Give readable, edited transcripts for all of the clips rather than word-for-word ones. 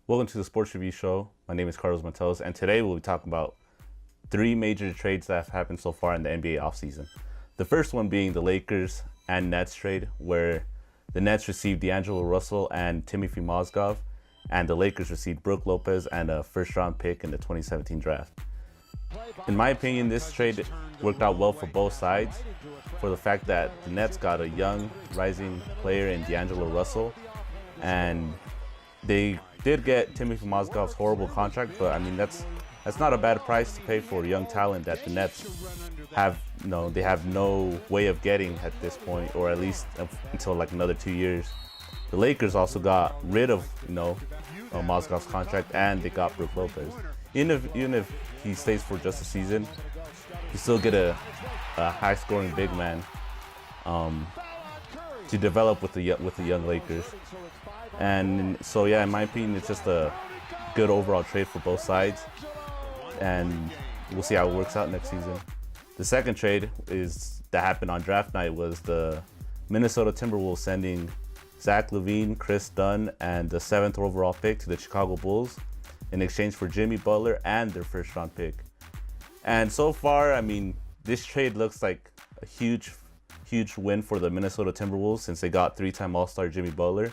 Welcome to the Sports Review Show. My name is Mateos, and today we'll be talking about three major trades that have happened so far in the NBA offseason. The first one being the Lakers and Nets trade, where the Nets received D'Angelo Russell and Timothy Mozgov, and the Lakers received Brook Lopez and a first-round pick in the 2017 draft. In my opinion, this trade worked out well for both sides, for the fact that the Nets got a young, rising player in D'Angelo Russell, and they did get Timothy Mozgov's horrible contract, but I mean that's not a bad price to pay for young talent that the Nets have. They have no way of getting at this point, or at least until like another 2 years. The Lakers also got rid of Mozgov's contract, and they got Brook Lopez. Even if he stays for just a season, you still get a high-scoring big man to develop with the young Lakers. And so, yeah, in my opinion, it's just a good overall trade for both sides, and we'll see how it works out next season. The second trade that happened on draft night was the Minnesota Timberwolves sending Zach LaVine, Chris Dunn, and the 7th overall pick to the Chicago Bulls in exchange for Jimmy Butler and their first-round pick. And so far, I mean, this trade looks like a huge win for the Minnesota Timberwolves since they got 3-time All-Star Jimmy Butler.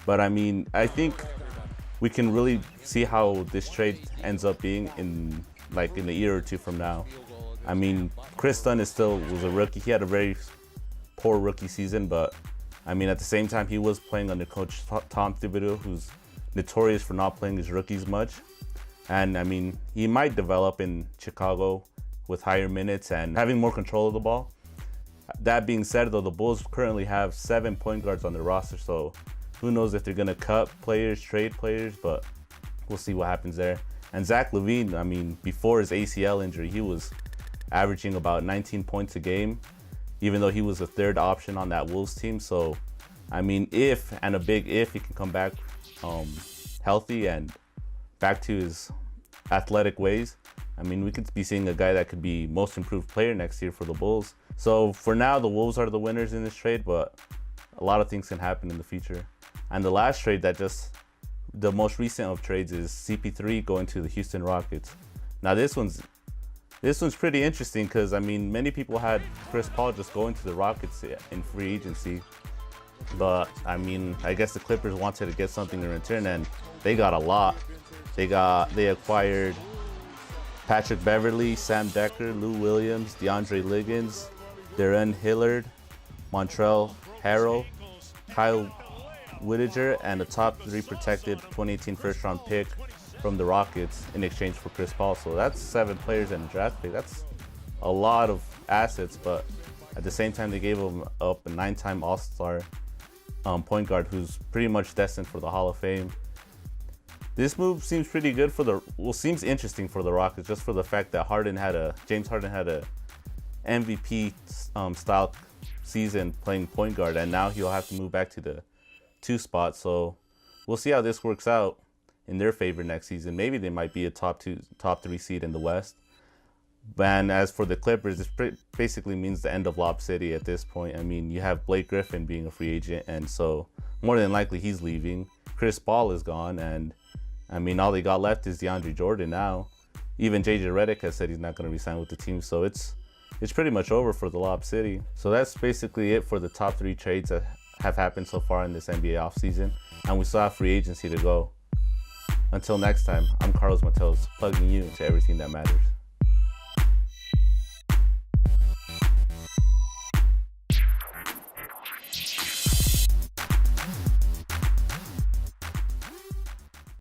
But I mean, I think we can really see how this trade ends up being in a year or two from now. I mean, Chris Dunn was a rookie. He had a very poor rookie season, but I mean, at the same time, he was playing under Coach Tom Thibodeau, who's notorious for not playing his rookies much. And I mean, he might develop in Chicago with higher minutes and having more control of the ball. That being said, though, the Bulls currently have 7 point guards on their roster, so who knows if they're going to cut players, trade players, but we'll see what happens there. And Zach LaVine, I mean, before his ACL injury, he was averaging about 19 points a game, even though he was a third option on that Wolves team. So, I mean, if he can come back healthy and back to his athletic ways, I mean, we could be seeing a guy that could be most improved player next year for the Bulls. So for now, the Wolves are the winners in this trade, but a lot of things can happen in the future. And the last trade the most recent of trades is CP3 going to the Houston Rockets. Now this one's pretty interesting because, I mean, many people had Chris Paul just going to the Rockets in free agency. But, I mean, I guess the Clippers wanted to get something in return, and they got a lot. They acquired Patrick Beverley, Sam Decker, Lou Williams, DeAndre Liggins, Darren Hillard, Montrezl Harrell, Kyle Whittinger, and a top 3 protected 2018 first-round pick from the Rockets in exchange for Chris Paul. So that's 7 players and a draft pick. That's a lot of assets, but at the same time, they gave him up a 9-time All-Star point guard who's pretty much destined for the Hall of Fame. This move seems pretty good seems interesting for the Rockets, just for the fact that James Harden had a MVP style season playing point guard, and now he'll have to move back to the 2 spot. So we'll see how this works out in their favor next season. Maybe they might be a top 3 seed in the West. And as for the Clippers, this basically means the end of Lob City at this point. I mean, you have Blake Griffin being a free agent, and so more than likely he's leaving. Chris Paul is gone, and I mean, all they got left is DeAndre Jordan now. Even JJ Redick has said he's not going to resign with the team, so it's pretty much over for the Lob City. So that's basically it for the top 3 trades that have happened so far in this NBA offseason, and we still have free agency to go. Until next time, I'm Mateos, plugging you into everything that matters.